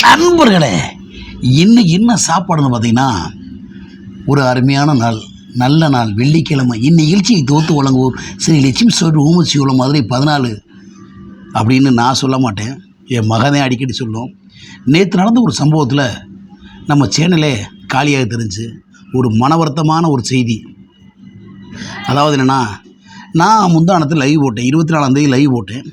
நண்பர்களே, இன்னைக்கு என்ன சாப்பாடுன்னு பார்த்தீங்கன்னா, ஒரு அருமையான நாள், நல்ல நாள், வெள்ளிக்கிழமை. இந்நிகழ்ச்சியை தோற்று வழங்குவோர் ஸ்ரீ லட்சுமி ஸ்டோர் ஊமச்சி உள்ள மதுரை 14 அப்படின்னு நான் சொல்ல மாட்டேன், என் மகனே அடிக்கடி சொல்லும். நேற்று நடந்த ஒரு சம்பவத்தில் நம்ம சேனலே காலியாக தெரிஞ்சு ஒரு மனவருத்தமான ஒரு செய்தி. அதாவது என்னென்னா, நான் முந்தானத்தில் லைவ் போட்டேன், 24ஆம் தேதி லைவ் போட்டேன்.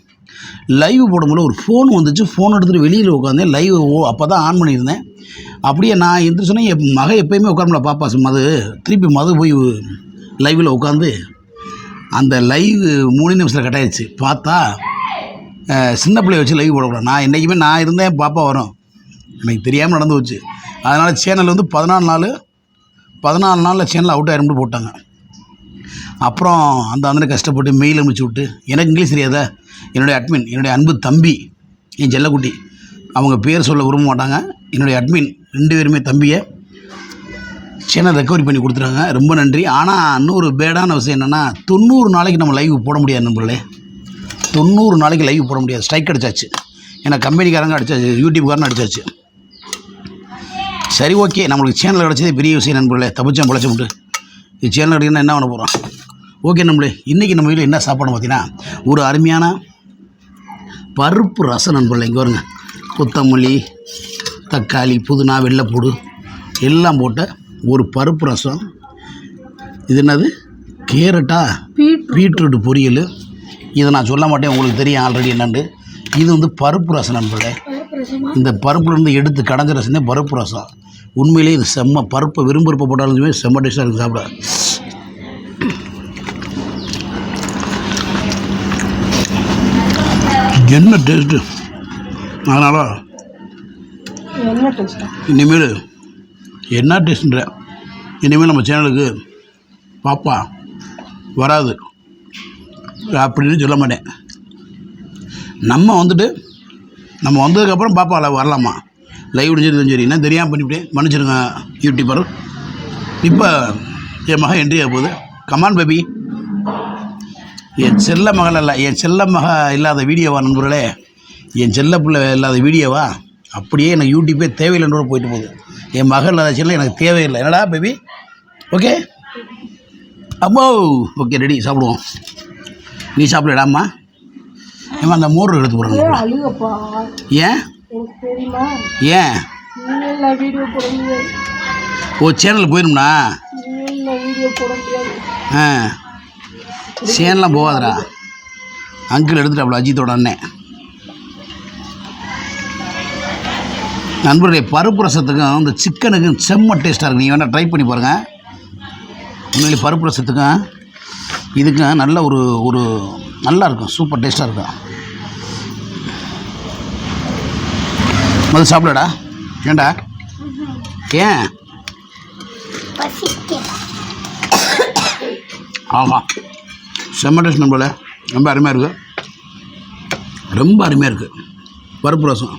லைவ் போடும்போது ஒரு ஃபோன் வந்துச்சு. ஃபோன் எடுத்துகிட்டு வெளியில் உட்காந்தேன். லைவ் அப்போ தான் ஆன் பண்ணியிருந்தேன். அப்படியே நான் எந்திரி சொன்னேன், என் மகன் எப்போயுமே உட்காரல பாப்பா மது, திருப்பி மது போய் லைவில் உட்காந்து அந்த லைவ் 3 நிமிஷத்தில் கட் ஆயிடுச்சு. பார்த்தா சின்ன பிள்ளைய வச்சு லைவ் போடக்கூடாது. நான் என்றைக்குமே நான் இருந்தேன் பாப்பா வரும், எனக்கு தெரியாமல் நடந்து வச்சு. அதனால் சேனல் வந்து 14 நாளில் சேனல் அவுட் ஆயிரும்னு போட்டாங்க. அப்புறம் அந்த கஷ்டப்பட்டு மெயில் அனுப்பிச்சி விட்டு, எனக்கு இங்கிலீஷ் தெரியாத என்னுடைய அட்மின், என்னுடைய அன்பு தம்பி, என் செல்லக்குட்டி, அவங்க பேர் சொல்ல விரும்ப மாட்டாங்க, என்னுடைய அட்மின் 2 பேருமே தம்பியை சேனல் ரெக்கவரி பண்ணி கொடுத்துருக்காங்க. ரொம்ப நன்றி. ஆனால் இன்னொரு பேடான விஷயம் என்னென்னா, 90 நாளைக்கு நம்ம லைவ் போட முடியாது நண்பர்களே. 90 நாளைக்கு லைவ் போட முடியாது. ஸ்ட்ரைக் அடிச்சாச்சு. ஏன்னா கம்பெனிக்காரங்க அடிச்சாச்சு, யூடியூப்காரன் அடிச்சாச்சு. சரி, ஓகே, நம்மளுக்கு சேனல் கிடச்சதே பெரிய விஷயம் நண்பர்களே. தப்பிச்சேன் பிழைச்ச விட்டு. இது சேனல் கிடைக்குன்னா என்ன பண்ண போகிறோம்? ஓகே நம்மளே, இன்றைக்கி நம்ம வீட்டில் என்ன சாப்பாடு பார்த்தீங்கன்னா, ஒரு அருமையான பருப்பு ரசம் நண்பர்களே. இங்கே வருங்க, கொத்தமல்லி, தக்காளி, புதினா, வெள்ளைப்பூடு எல்லாம் போட்ட ஒரு பருப்பு ரசம். இது என்னது, கேரட்டா, பீட்ரூட் பொரியல். இதை நான் சொல்ல மாட்டேன், உங்களுக்கு தெரியும் ஆல்ரெடி என்னண்டு. இது வந்து பருப்பு ரசம் நண்பர்களே. இந்த பருப்புலேருந்து எடுத்து கடைஞ்ச ரசம் தான் பருப்பு ரசம். உண்மையிலே இது செம்ம. பருப்பை விரும்பருப்பை போட்டாலுமே செம்ம டேஸ்ட்டாக இருக்குது சாப்பிட. என்ன டேஸ்ட்டு! அதனால் இனிமேல் என்ன டேஸ்ட்டுன்ற இனிமேல் நம்ம சேனலுக்கு பாப்பா வராது அப்படின்னு சொல்ல மாட்டேன். நம்ம வந்ததுக்கப்புறம் பாப்பா வரலாமா, லைவ் முடிஞ்சது சரி, என்ன தெரியாமல் பண்ணிவிட்டேன், மன்னிச்சிருங்க யூடியூபர். இப்போ என் மகன் என்ட்ரி ஆக போகுது. Come on baby. என் செல்ல மகள் அல்ல, என் செல்ல மக இல்லாத வீடியோவா நண்பர்களே, என் செல்ல பிள்ளை இல்லாத வீடியோவா, அப்படியே எனக்கு யூடியூப்பே தேவையில்லைன்ற போயிட்டு போகுது. என் மகள் இல்லாத செல்ல எனக்கு தேவையில்லை. என்னடா பேபி? ஓகே அம்மோ, ஓகே ரெடி, சாப்பிடுவோம். நீ சாப்பிடலாமா? ஏமா அந்த மோர் எடுத்து போடுறேன். ஏன் ஏன் ஓ, சேனல் போயிடும்ண்ணா. ஆ, சேனலாம் போகாதடா. அங்கிள் எடுத்துட்டாப்புல, அஜித்தோட அண்ணன். நண்பருடைய பருப்பு ரசத்துக்கும் இந்த சிக்கனுக்கும் செம்ம டேஸ்ட்டாக இருக்குது. நீங்கள் வேணால் ட்ரை பண்ணி பாருங்கள். உண்மையிலே பருப்பு ரசத்துக்கும் இதுக்கும் நல்ல ஒரு நல்லாயிருக்கும், சூப்பர் டேஸ்ட்டாக இருக்கும். மது சாப்பிடடா. ஏண்டா? ஏன்? ஆமாம், செம்ம டேஸ்ட் நண்பர்களே. ரொம்ப அருமையாக இருக்குது, ரொம்ப அருமையாக இருக்குது பருப்பு ரசம்.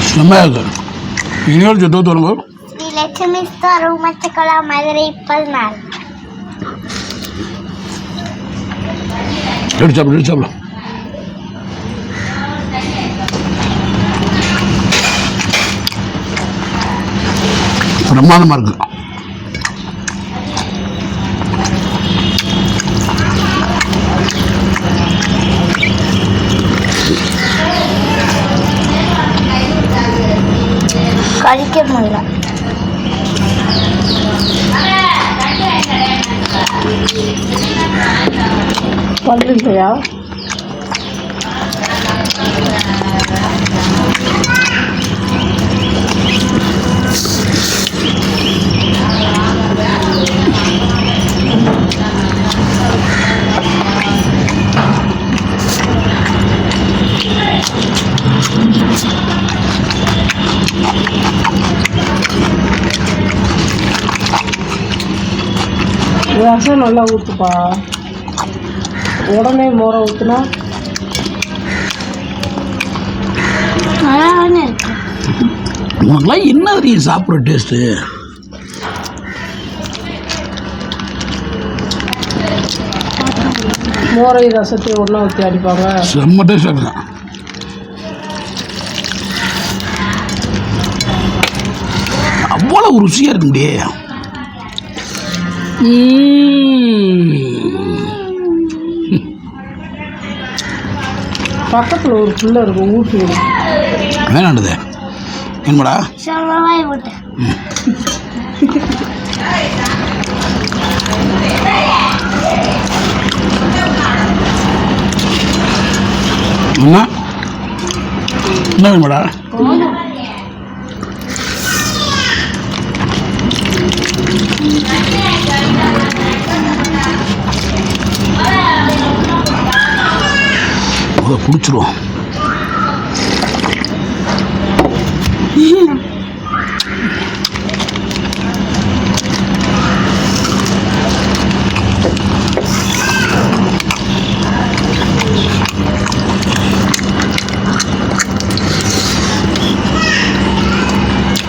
செம்மையாக இருக்குது. இனிமேல் சுத்தம் வருங்க. ஸ்ரீ லட்சுமி ஸ்டோர் ஊமச்சிக்குள மதுரை 14. எடுத்து சாப்பிடு. பிரமாதமாக இருக்குது. கழிக்க முடியல. வந்துருக்கையா? ரசம் நல்லா ஊற்றுப்பா. உடனே மோரை ஊற்றுனா நல்லா இருக்கு. உனக்குலாம் என்ன தெரியும் சாப்பிட்ற டேஸ்ட்டு? மோரை ரசத்தையும் ஒன்றா ஊற்றி அடிப்பாங்க. செம்ம டேஸ்ட் இருக்கும். அவ்வளோ ருசியாக இருக்கும் முடியே. பக்கத்தில் ஒரு புள்ள இருக்கும், ஊட்டி விடும். வேணாண்டது என்னடா சொல்லவாய் விட்டு அண்ணா என்ன வேணுமாடா? அதை பிடிச்சிருவோம்.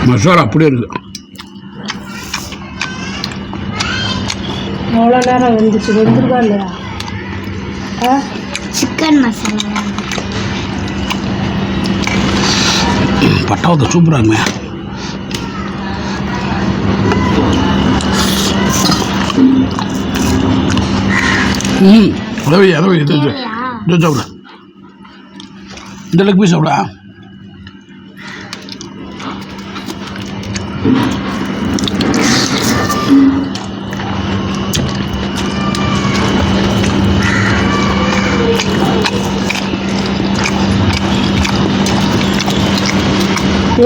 மசாலா அப்படியே இருக்கு. அவ்வளோ நேரம் வெந்துருக்கா இல்லையா? சிக்கன் மசாலா பட்டாவத்தை சூப்பராக இருக்குமே. அதை இது சாப்பிட, இந்த லெக் பீஸ் சாப்பிடா.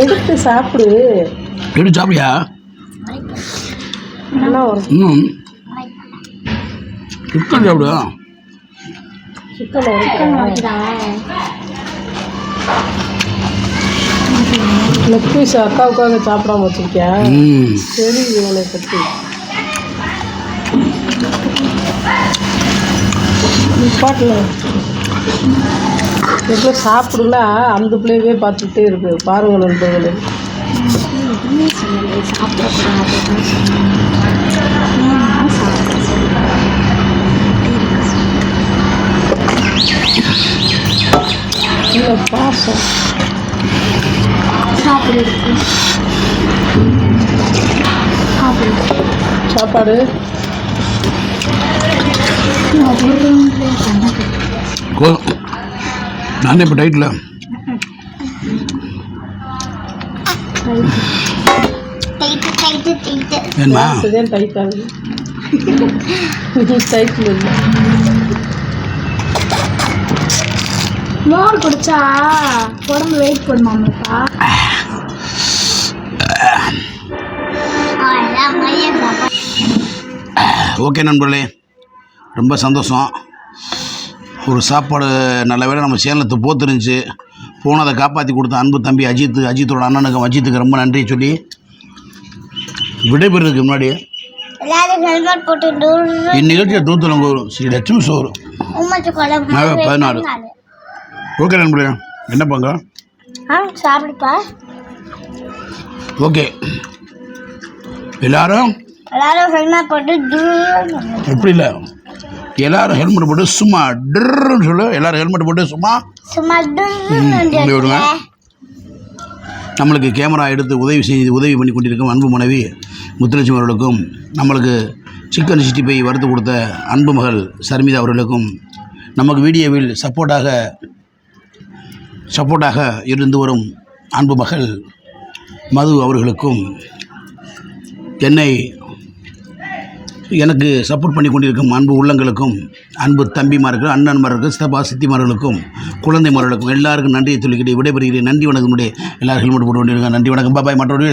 எடுத்து சாப்பிடு. எடுத்து சாப்பிடியா? என்ன வரும்? சிக்கன் சாப்பிடு. சிக்கன் லெக் பீஸ் அக்காவுக்காக சாப்பிடாம வச்சிருக்கியா? சரி, இவனை பற்றி பாட்டில் எவ்வளோ சாப்பிடுனா அந்த பிள்ளையவே பார்த்துக்கிட்டே இருக்கு. பாருங்க நண்பர்களே, பாசம் சாப்பாடு நானே இப்போ டைட்டில் வேணுமா? டைட் ஆகுது. டைட்டில் இல்லை. மோர் குடிச்சா உடம்பு வெயிட் பண்ணுமாப்பா. ஓகே நண்பர்களே, ரொம்ப சந்தோஷம். ஒரு சாப்பாடு நல்ல வேளை நம்ம சேனலத்தை போத்துருந்துச்சு. போனதை காப்பாற்றி கொடுத்த அன்பு தம்பி அஜித்தோட அண்ணனுக்கு அஜித்துக்கு ரொம்ப நன்றி சொல்லி விடைபெறதுக்கு முன்னாடி ஹெல்மெட் போட்டு இந்நிகழ்ச்சியை தூத்துலங்கூர் ஸ்ரீ லட்சுமி சோறு 14. ஓகே நண்பர்களே, என்ன பங்க சாப்பிடுப்பா. ஓகே, எல்லாரும் ஹெல்மெட் போட்டு எப்படி இல்லை, எல்லாரும் ஹெல்மெட் போட்டு சும்மா ட்ருன்னு சொல்லு. எல்லாரும் ஹெல்மெட் போட்டு சும்மா விடுங்க. நம்மளுக்கு கேமரா எடுத்து உதவி பண்ணி கொண்டிருக்கும் அன்பு மனைவி முத்துலட்சுமி அவர்களுக்கும், நம்மளுக்கு சிக்கன் 65 வறுத்து கொடுத்த அன்பு மகள் சர்மிதா அவர்களுக்கும், நமக்கு வீடியோவில் சப்போர்ட்டாக இருந்து வரும் அன்பு மகள் மது அவர்களுக்கும், எனக்கு சப்போர்ட் பண்ணி கொண்டிருக்கும் அன்பு உள்ளங்களுக்கும், அன்பு தம்பிமார்கள், அண்ணன்மார்கள், சித்தப்பா சித்திமார்களுக்கும், குழந்தைமார்களுக்கும் எல்லாருக்கும் நன்றியை சொல்லிக்கிட்டு விடைபெறுகிறேன். நன்றி வணக்கம். எல்லாரும் ஹெல்மெட் போட்டு கொண்டிருக்காங்க. நன்றி வணக்கம். பாபாய். மற்றொரு